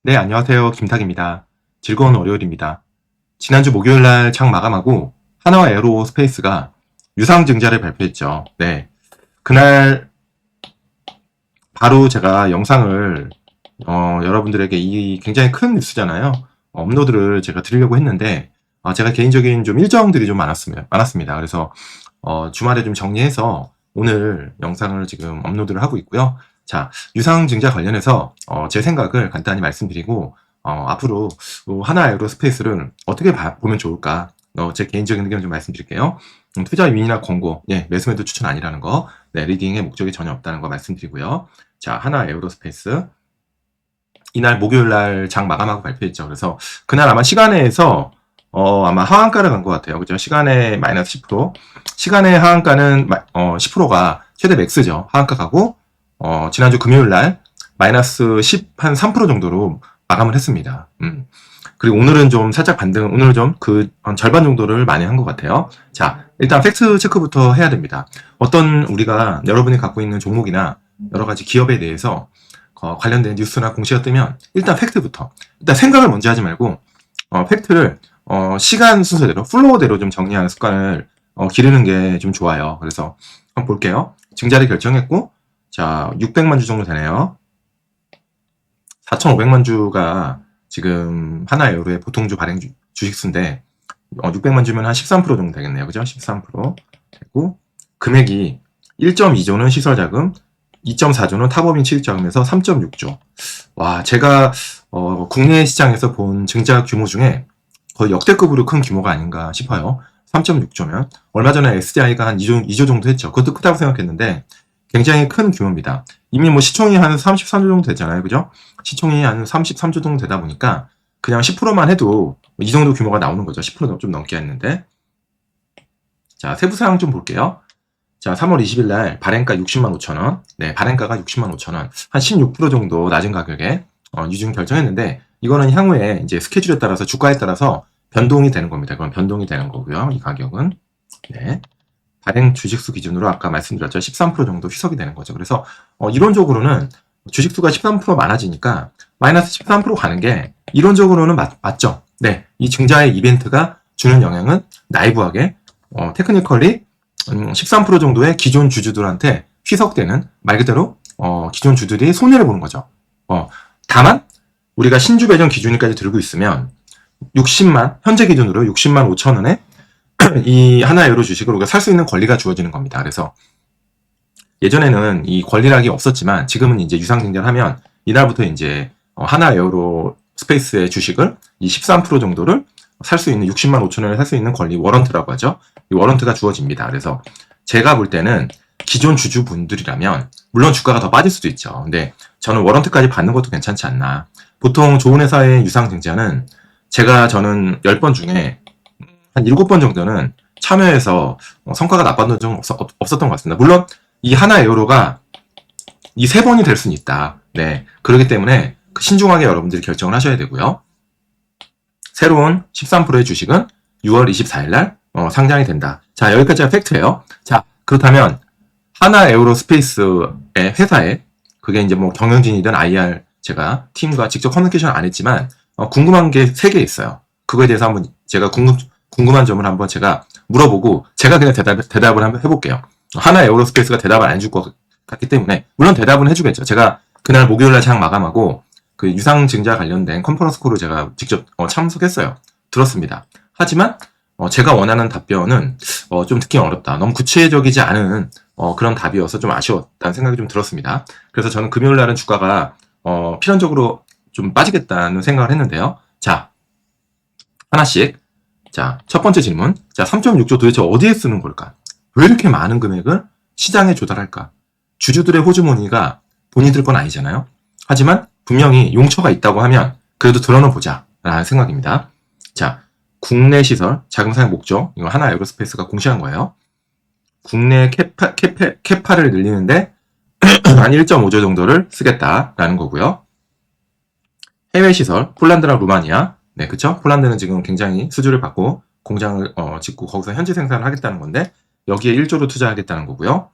네, 안녕하세요. 김탁입니다. 즐거운 월요일입니다. 지난주 목요일 날 장 마감하고 하나와 에어로스페이스가 유상증자를 발표했죠. 네. 그날 바로 제가 영상을 여러분들에게 이 굉장히 큰 뉴스잖아요. 업로드를 제가 드리려고 했는데 제가 개인적인 좀 일정들이 좀 많았습니다. 그래서 주말에 좀 정리해서 오늘 영상을 지금 업로드를 하고 있고요. 자, 유상증자 관련해서 제 생각을 간단히 말씀드리고 앞으로 하나 에어로스페이스를 어떻게 보면 좋을까 제 개인적인 의견 좀 말씀드릴게요. 투자 유인이나 권고, 매수 매도 추천 아니라는 거, 리딩의 목적이 전혀 없다는 거 말씀드리고요. 자, 하나 에어로스페이스 이날 목요일 날 장 마감하고 발표했죠. 그래서 그날 아마 시간에서 아마 하한가를 간 것 같아요. 그죠? 시간에 마이너스 10%. 시간의 하한가는 10%가 최대 맥스죠. 하한가 가고, 지난주 금요일 날 마이너스 10, 한 3% 정도로 마감을 했습니다. 그리고 오늘은 좀 살짝 반등, 오늘은 좀 절반 정도를 많이 한 것 같아요. 자, 일단 팩트 체크부터 해야 됩니다. 어떤 우리가 여러분이 갖고 있는 종목이나 여러 가지 기업에 대해서 관련된 뉴스나 공시가 뜨면 일단 팩트부터, 일단 생각을 먼저 하지 말고 팩트를 시간 순서대로 플로우대로 좀 정리하는 습관을 기르는 게 좀 좋아요. 그래서 한번 볼게요. 증자를 결정했고, 자, 600만 주 정도 되네요. 4,500만 주가 지금 하나 에어로의 보통주 발행 주식수인데 600만 주면 한 13% 정도 되겠네요. 그죠? 13% 되고, 금액이 1.2조는 시설자금, 2.4조는 타법인 취득자금에서 3.6조. 와, 제가 국내 시장에서 본 증자 규모 중에 거의 역대급으로 큰 규모가 아닌가 싶어요. 3.6조면 얼마 전에 SDI가 한 2조 정도 했죠. 그것도 크다고 생각했는데 굉장히 큰 규모입니다. 이미 뭐 시총이 한 33조 정도 되잖아요. 그죠? 시총이 한 33조 정도 되다 보니까 그냥 10%만 해도 이 정도 규모가 나오는 거죠. 10% 좀 넘게 했는데. 자, 세부 사항 좀 볼게요. 자, 3월 20일 날 발행가 60만 5천 원. 네, 발행가가 60만 5천 원. 한 16% 정도 낮은 가격에 유증 결정했는데, 이거는 향후에 이제 스케줄에 따라서 주가에 따라서 변동이 되는 겁니다. 그럼 변동이 되는 거고요. 이 가격은. 네. 발행 주식수 기준으로 아까 말씀드렸죠. 13% 정도 희석이 되는 거죠. 그래서 이론적으로는 주식수가 13% 많아지니까 마이너스 13% 가는 게 이론적으로는 맞죠. 네. 이 증자의 이벤트가 주는 영향은 나이브하게 테크니컬리 13% 정도의 기존 주주들한테 희석되는, 말 그대로 기존 주들이 손해를 보는 거죠. 다만 우리가 신주 배정 기준일까지 들고 있으면 60만, 현재 기준으로 60만 5천 원에 이 하나 에어로 주식을 우리가 살 수 있는 권리가 주어지는 겁니다. 그래서 예전에는 이 권리락이 없었지만 지금은 이제 유상증자를 하면 이날부터 이제 하나 에어로 스페이스의 주식을 이 13% 정도를 살 수 있는, 60만 5천 원에 살 수 있는 권리, 워런트라고 하죠. 이 워런트가 주어집니다. 그래서 제가 볼 때는 기존 주주분들이라면 물론 주가가 더 빠질 수도 있죠. 근데 저는 워런트까지 받는 것도 괜찮지 않나. 보통 좋은 회사의 유상증자는 저는 10번 중에 한 7번 정도는 참여해서 성과가 나빴던 적은 없었던 것 같습니다. 물론 이 하나 에어로가 이 3번이 될 수는 있다. 네. 그렇기 때문에 신중하게 여러분들이 결정을 하셔야 되고요. 새로운 13%의 주식은 6월 24일 날 상장이 된다. 자, 여기까지가 팩트예요. 자, 그렇다면 하나 에어로스페이스의 회사에, 그게 이제 뭐 경영진이든 IR, 제가 팀과 직접 커뮤니케이션 안 했지만 궁금한 게 3개 있어요. 그거에 대해서 한번 제가 궁금한 점을 한번 제가 물어보고 제가 그냥 대답을 한번 해볼게요. 하나 에어로스페이스가 대답을 안 해줄 것 같기 때문에, 물론 대답은 해주겠죠. 제가 그날 목요일날 장 마감하고 그 유상증자 관련된 컨퍼런스 콜을 제가 직접 참석했어요. 들었습니다. 하지만 제가 원하는 답변은 좀 듣기 어렵다. 너무 구체적이지 않은 그런 답이어서 좀 아쉬웠다는 생각이 좀 들었습니다. 그래서 저는 금요일날은 주가가 필연적으로 좀 빠지겠다는 생각을 했는데요. 자, 하나씩. 자, 첫 번째 질문. 자, 3.6조 도대체 어디에 쓰는 걸까? 왜 이렇게 많은 금액을 시장에 조달할까? 주주들의 호주머니가 본인들 건 아니잖아요. 하지만 분명히 용처가 있다고 하면 그래도 들어는 보자 라는 생각입니다. 자, 국내 시설 자금 사용 목적, 이거 하나 에어로스페이스가 공시한 거예요. 국내 캐파를 늘리는데 한 1.5조 정도를 쓰겠다라는 거고요. 해외 시설, 폴란드랑 루마니아. 네, 그쵸? 폴란드는 지금 굉장히 수주를 받고 공장을 짓고 거기서 현지 생산을 하겠다는 건데 여기에 1조를 투자하겠다는 거고요.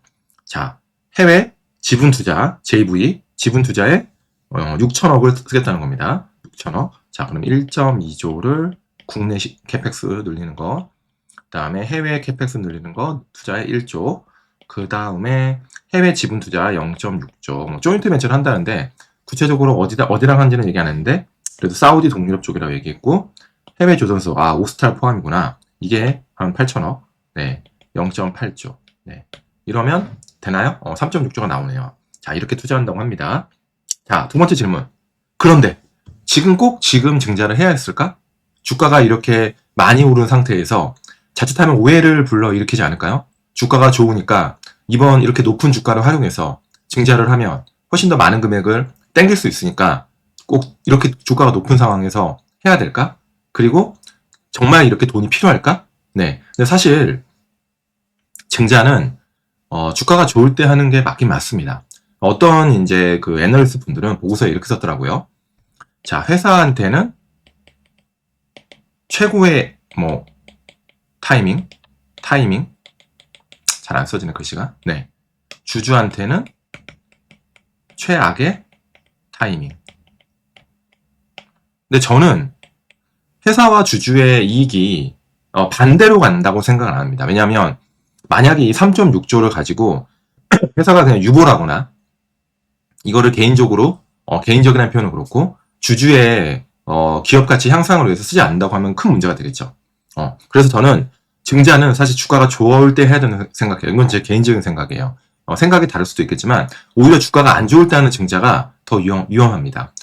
자, 해외 지분 투자, JV 지분 투자에 6천억을 쓰겠다는 겁니다. 6천억. 자, 그럼 1.2조를 국내 캐펙스 늘리는 거, 그 다음에 해외 캐펙스 늘리는 거 투자에 1조, 그 다음에 해외 지분 투자 0.6조. 뭐 조인트 벤처를 한다는데 구체적으로 어디랑 한지는 얘기 안 했는데 그래도 사우디 동유럽 쪽이라고 얘기했고, 해외 조선소, 오스트랄 포함이구나. 이게 한 8천억. 네, 0.8조. 네, 이러면 되나요? 3.6조가 나오네요. 자, 이렇게 투자한다고 합니다. 자, 두 번째 질문. 그런데 꼭 지금 증자를 해야 했을까? 주가가 이렇게 많이 오른 상태에서 자칫하면 오해를 불러일으키지 않을까요? 주가가 좋으니까 이번 이렇게 높은 주가를 활용해서 증자를 하면 훨씬 더 많은 금액을 땡길 수 있으니까 꼭 이렇게 주가가 높은 상황에서 해야 될까? 그리고 정말 이렇게 돈이 필요할까? 네. 근데 사실 증자는 주가가 좋을 때 하는 게 맞긴 맞습니다. 어떤 이제 그 애널리스트 분들은 보고서에 이렇게 썼더라고요. 자, 회사한테는 최고의 뭐 타이밍 잘 안 써지는 글씨가. 네. 주주한테는 최악의 타이밍. 근데 저는 회사와 주주의 이익이 반대로 간다고 생각을 안 합니다. 왜냐하면 만약에 이 3.6조를 가지고 회사가 그냥 유보라거나 이거를 개인적이라는 표현은 그렇고 주주의 기업 가치 향상을 위해서 쓰지 않는다고 하면 큰 문제가 되겠죠. 그래서 저는 증자는 사실 주가가 좋을 때 해야 된다고 생각해요. 이건 제 개인적인 생각이에요. 생각이 다를 수도 있겠지만 오히려 주가가 안 좋을 때 하는 증자가 더 위험합니다.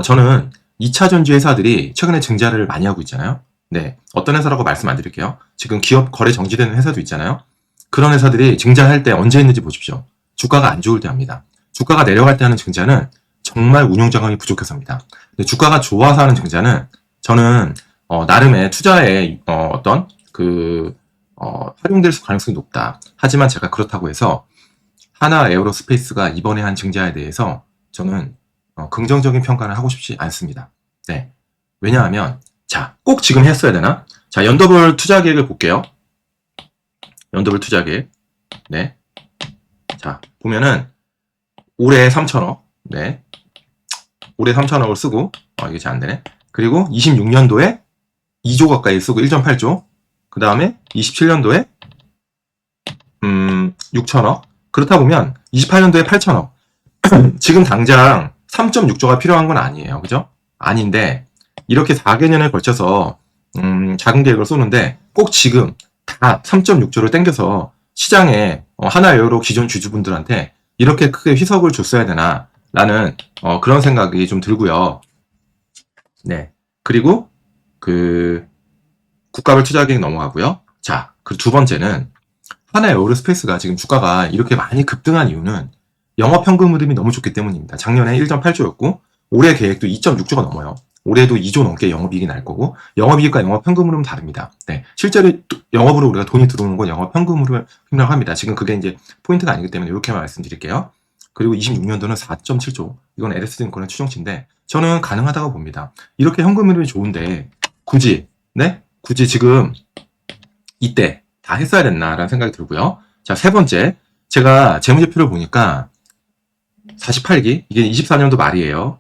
저는 2차 전지 회사들이 최근에 증자를 많이 하고 있잖아요. 네, 어떤 회사라고 말씀 안 드릴게요. 지금 기업 거래 정지되는 회사도 있잖아요. 그런 회사들이 증자할 때 언제 했는지 보십시오. 주가가 안 좋을 때 합니다. 주가가 내려갈 때 하는 증자는 정말 운용 자금이 부족해서입니다. 근데 주가가 좋아서 하는 증자는 저는 나름의 투자에 활용될 가능성이 높다. 하지만 제가 그렇다고 해서 하나 에어로스페이스가 이번에 한 증자에 대해서 저는 긍정적인 평가를 하고 싶지 않습니다. 네. 왜냐하면 자, 꼭 지금 했어야 되나? 자, 연더블 투자 계획을 볼게요. 연더블 투자 계획. 네. 자, 보면은 올해 3천억. 네. 올해 3천억을 쓰고 이게 잘 안 되네. 그리고 26년도에 2조 가까이 쓰고 1.8조. 그 다음에 27년도에 6천억. 그렇다 보면 28년도에 8천억. 지금 당장 3.6조가 필요한 건 아니에요. 그죠? 아닌데 이렇게 4개년에 걸쳐서 작은 계획을 쏘는데 꼭 지금 다 3.6조를 땡겨서 시장에 하나에어로 기존 주주분들한테 이렇게 크게 희석을 줬어야 되나 라는 그런 생각이 좀 들고요. 네. 그리고 국가별 투자 계획 넘어가고요. 자, 그 두 번째는 하나에어로스페이스가 지금 주가가 이렇게 많이 급등한 이유는 영업 현금 흐름이 너무 좋기 때문입니다. 작년에 1.8조였고 올해 계획도 2.6조가 넘어요. 올해도 2조 넘게 영업이익이 날 거고 영업이익과 영업 현금 흐름은 다릅니다. 네, 실제로 영업으로 우리가 돈이 들어오는 건 영업 현금 흐름이라고 합니다. 지금 그게 이제 포인트가 아니기 때문에 이렇게만 말씀드릴게요. 그리고 26년도는 4.7조. 이건 LS증권의 추정치인데 저는 가능하다고 봅니다. 이렇게 현금 흐름이 좋은데 굳이 지금 이때 다 했어야 됐나라는 생각이 들고요. 자, 세 번째, 제가 재무제표를 보니까 48기, 이게 24년도 말이에요.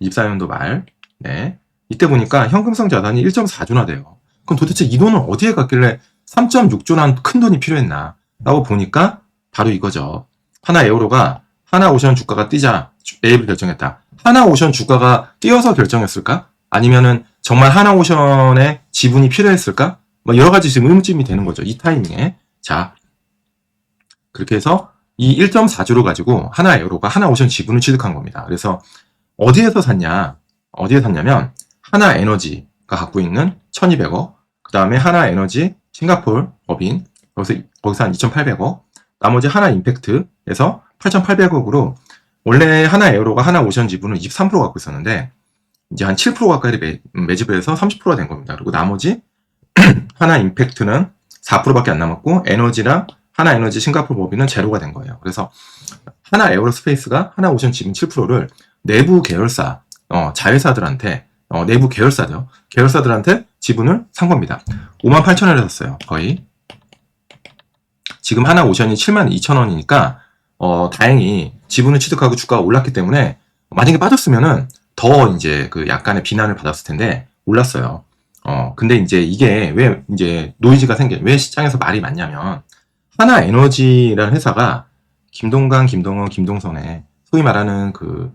24년도 말. 네. 이때 보니까 현금성 자산이 1.4조나 돼요. 그럼 도대체 이 돈은 어디에 갔길래 3.6조란 큰 돈이 필요했나? 라고 보니까 바로 이거죠. 하나에어로가 하나오션 주가가 뛰자 매입을 결정했다. 하나오션 주가가 뛰어서 결정했을까? 아니면은 정말 하나오션의 지분이 필요했을까? 뭐 여러 가지 지금 의문점이 되는 거죠. 이 타이밍에. 자, 그렇게 해서 이 1.4조를 가지고 하나에어로가 하나오션 지분을 취득한 겁니다. 그래서 어디에서 샀냐면 하나에너지가 갖고 있는 1200억, 그 다음에 하나에너지 싱가포르 법인 거기서 한 2800억, 나머지 하나임팩트에서 8800억으로 원래 하나에어로가 하나오션 지분을 23% 갖고 있었는데 이제 한 7% 가까이 매집을 해서 30%가 된 겁니다. 그리고 나머지 하나임팩트는 4%밖에 안 남았고 에너지랑 하나에너지 싱가포르 법인은 제로가 된 거예요. 그래서 하나에어로스페이스가 하나오션 지분 7%를 내부 계열사 자회사들한테 내부 계열사들한테 지분을 산 겁니다. 58,000원에 샀어요. 거의. 지금 하나오션이 72,000원이니까 다행히 지분을 취득하고 주가가 올랐기 때문에 만약에 빠졌으면은 더 이제 그 약간의 비난을 받았을 텐데 올랐어요. 근데 이제 이게 왜 이제 노이즈가 왜 시장에서 말이 많냐면 하나에너지라는 회사가 김동관, 김동원, 김동선의 소위 말하는 그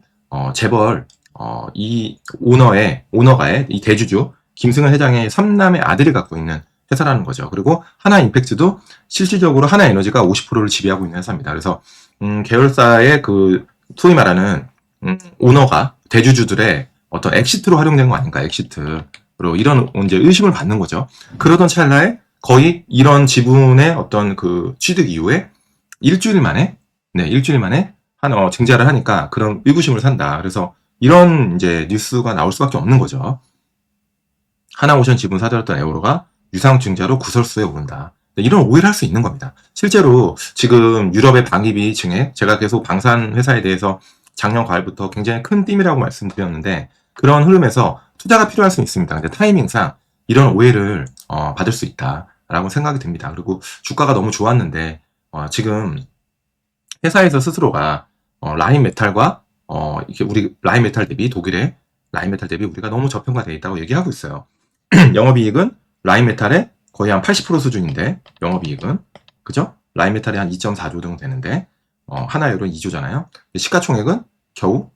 재벌 이 오너가의 이 대주주 김승현 회장의 3남의 아들을 갖고 있는 회사라는 거죠. 그리고 하나임팩트도 실질적으로 하나에너지가 50%를 지배하고 있는 회사입니다. 그래서 계열사의 그 소위 말하는 오너가 대주주들의 어떤 엑시트로 활용된 거 아닌가, 엑시트로 이런 이제 의심을 받는 거죠. 그러던 찰나에 거의 이런 지분의 어떤 그 취득 이후에 일주일 만에 증자를 하니까 그런 의구심을 산다. 그래서 이런 이제 뉴스가 나올 수밖에 없는 거죠. 하나오션 지분 사들였던 에어로가 유상 증자로 구설수에 오른다. 이런 오해를 할 수 있는 겁니다. 실제로 지금 유럽의 방위비 증액, 제가 계속 방산 회사에 대해서 작년 가을부터 굉장히 큰 띠이라고 말씀드렸는데 그런 흐름에서 투자가 필요할 수 있습니다. 근데 타이밍상 이런 오해를 받을 수 있다라고 생각이 듭니다. 그리고 주가가 너무 좋았는데 지금 회사에서 스스로가 라인메탈과 이렇게 우리 라인메탈 대비 독일의 라인메탈 대비 우리가 너무 저평가되어 있다고 얘기하고 있어요. 영업이익은 라인메탈의 거의 한 80% 수준인데 영업이익은 그죠? 라인메탈이 한 2.4조 정도 되는데 하나유로는 2조잖아요. 시가총액은 겨우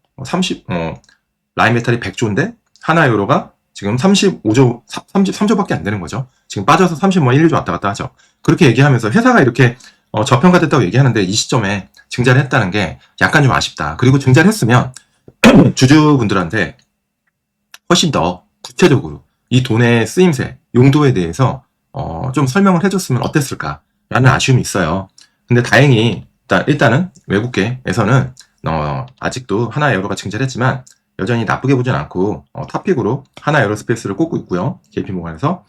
라인메탈이 100조인데 하나유로가 지금 33조밖에 안 되는 거죠. 지금 빠져서 1조 왔다 갔다 하죠. 그렇게 얘기하면서 회사가 이렇게 저평가됐다고 얘기하는데 이 시점에 증자를 했다는 게 약간 좀 아쉽다. 그리고 증자를 했으면 주주분들한테 훨씬 더 구체적으로 이 돈의 쓰임새, 용도에 대해서 좀 설명을 해줬으면 어땠을까라는 아쉬움이 있어요. 근데 다행히 일단은 외국계에서는 아직도 하나에어로가 증자를 했지만 여전히 나쁘게 보진 않고 탑픽으로 하나에어로스페이스를 꼽고 있고요. JP모건에서.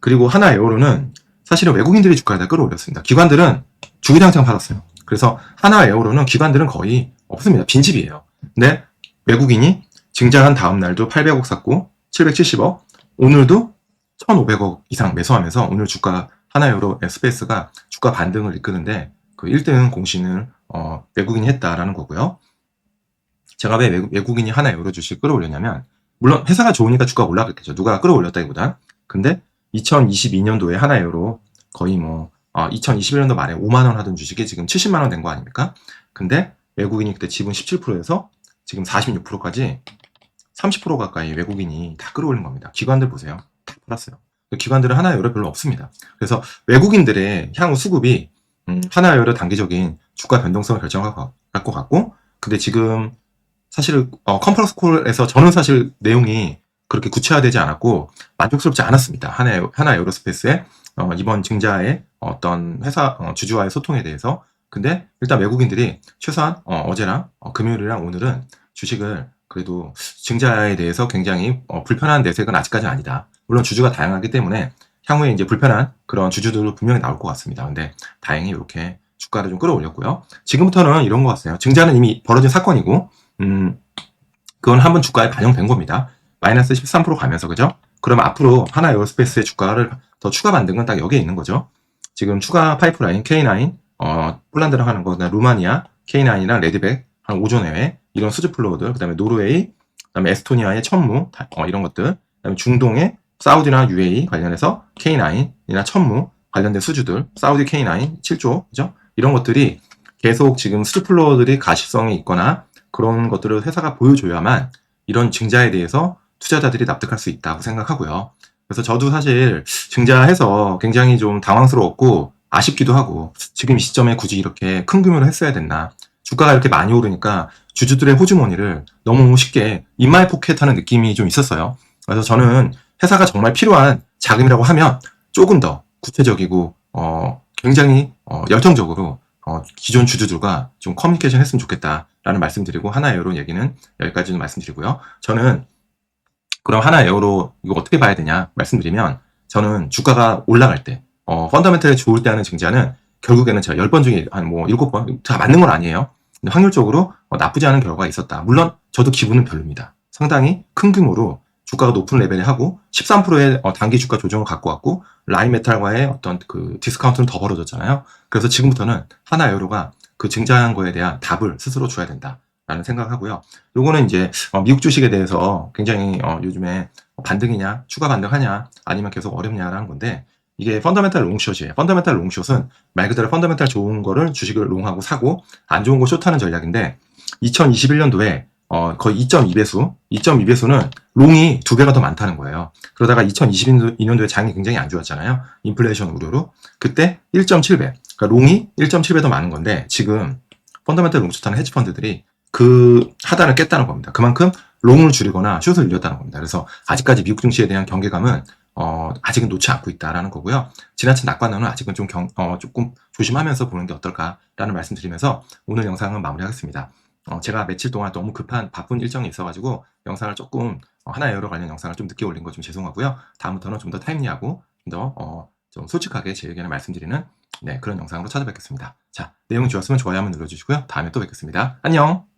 그리고 하나에어로는 사실은 외국인들이 주가를 다 끌어올렸습니다. 기관들은 주구장창 팔았어요. 그래서 하나에어로는 기관들은 거의 없습니다. 빈집이에요. 근데 외국인이 증자한 다음 날도 800억 샀고 770억, 오늘도 1,500억 이상 매수하면서 오늘 주가 하나에어로 스페이스가 주가 반등을 이끄는데 그 1등 공신을 외국인이 했다라는 거고요. 제가 왜 외국인이 하나에어로 주식 끌어올렸냐면 물론 회사가 좋으니까 주가가 올라갔겠죠. 누가 끌어올렸다기보단. 근데 2022년도에 하나에어로 거의 2021년도 말에 5만 원 하던 주식이 지금 70만 원 된 거 아닙니까? 근데 외국인이 그때 지분 17%에서 지금 46%까지 30% 가까이 외국인이 다 끌어올린 겁니다. 기관들 보세요. 다 팔았어요. 기관들은 하나에어로 별로 없습니다. 그래서 외국인들의 향후 수급이 하나에어로 단기적인 주가 변동성을 결정할 것 같고 근데 지금 사실 컨퍼런스 콜에서 저는 사실 내용이 그렇게 구체화되지 않았고 만족스럽지 않았습니다. 하나에어로스페이스의 이번 증자의 어떤 회사 주주와의 소통에 대해서. 근데 일단 외국인들이 최소한 어제랑 금요일이랑 오늘은 주식을 그래도 증자에 대해서 굉장히 불편한 내색은 아직까지는 아니다. 물론 주주가 다양하기 때문에 향후에 이제 불편한 그런 주주들도 분명히 나올 것 같습니다. 근데 다행히 이렇게 주가를 좀 끌어올렸고요. 지금부터는 이런 것 같아요. 증자는 이미 벌어진 사건이고 그건 한번 주가에 반영된 겁니다. 마이너스 13% 가면서 그죠? 그럼 앞으로 하나에어로스페이스의 주가를 더 추가 반등은 딱 여기에 있는 거죠. 지금 추가 파이프라인 K9 폴란드랑 하는 거, 루마니아 K9이랑 레드백 한 5조 내외 이런 수주 플로어들, 그다음에 노르웨이, 그다음에 에스토니아의 천무 이런 것들, 그다음에 중동의 사우디나 UAE 관련해서 K9이나 천무 관련된 수주들, 사우디 K9 7조 그죠? 이런 것들이 계속 지금 수주 플로어들이 가시성이 있거나 그런 것들을 회사가 보여줘야만 이런 증자에 대해서 투자자들이 납득할 수 있다고 생각하고요. 그래서 저도 사실 증자해서 굉장히 좀 당황스러웠고 아쉽기도 하고 지금 이 시점에 굳이 이렇게 큰 규모로 했어야 됐나. 주가가 이렇게 많이 오르니까 주주들의 호주머니를 너무 쉽게 인마이 포켓하는 느낌이 좀 있었어요. 그래서 저는 회사가 정말 필요한 자금이라고 하면 조금 더 구체적이고 굉장히 열정적으로 기존 주주들과 좀 커뮤니케이션 했으면 좋겠다라는 말씀드리고 하나에어로 얘기는 여기까지 좀 말씀드리고요. 저는 그럼 하나에어로 이거 어떻게 봐야 되냐 말씀드리면 저는 주가가 올라갈 때 펀더멘털이 좋을 때 하는 증자는 결국에는 제가 10번 중에 한 7번 다 맞는 건 아니에요. 근데 확률적으로 나쁘지 않은 결과가 있었다. 물론 저도 기분은 별로입니다. 상당히 큰 규모로 주가가 높은 레벨에 하고 13%의 단기 주가 조정을 갖고 왔고 라인메탈과의 어떤 그 디스카운트는 더 벌어졌잖아요. 그래서 지금부터는 하나에어로가 그 증자한 거에 대한 답을 스스로 줘야 된다. 라는 생각하고요. 요거는 이제 미국 주식에 대해서 굉장히 요즘에 반등이냐, 추가 반등하냐, 아니면 계속 어렵냐라는 건데, 이게 펀더멘탈 롱숏이에요. 펀더멘탈 롱숏은 말 그대로 펀더멘탈 좋은 거를 주식을 롱하고 사고 안 좋은 거 숏하는 전략인데, 2021년도에 거의 2.2배수, 2.2배수는 롱이 2배가 더 많다는 거예요. 그러다가 2022년도에 장이 굉장히 안 좋았잖아요. 인플레이션 우려로. 그때 1.7배. 그러니까 롱이 1.7배 더 많은 건데, 지금 펀더멘탈 롱숏하는 헤지펀드들이 그 하단을 깼다는 겁니다. 그만큼 롱을 줄이거나 숏을 늘렸다는 겁니다. 그래서 아직까지 미국 증시에 대한 경계감은 아직은 놓지 않고 있다라는 거고요. 지나친 낙관론은 아직은 조금 조심하면서 보는 게 어떨까라는 말씀드리면서 오늘 영상은 마무리하겠습니다. 제가 며칠 동안 너무 바쁜 일정이 있어가지고 영상을 조금 하나의 여러 관련 영상을 좀 늦게 올린 거 좀 죄송하고요. 다음부터는 좀 더 타임리하고 좀 솔직하게 제 의견을 말씀드리는 그런 영상으로 찾아뵙겠습니다. 자, 내용이 좋았으면 좋아요 한번 눌러주시고요. 다음에 또 뵙겠습니다. 안녕!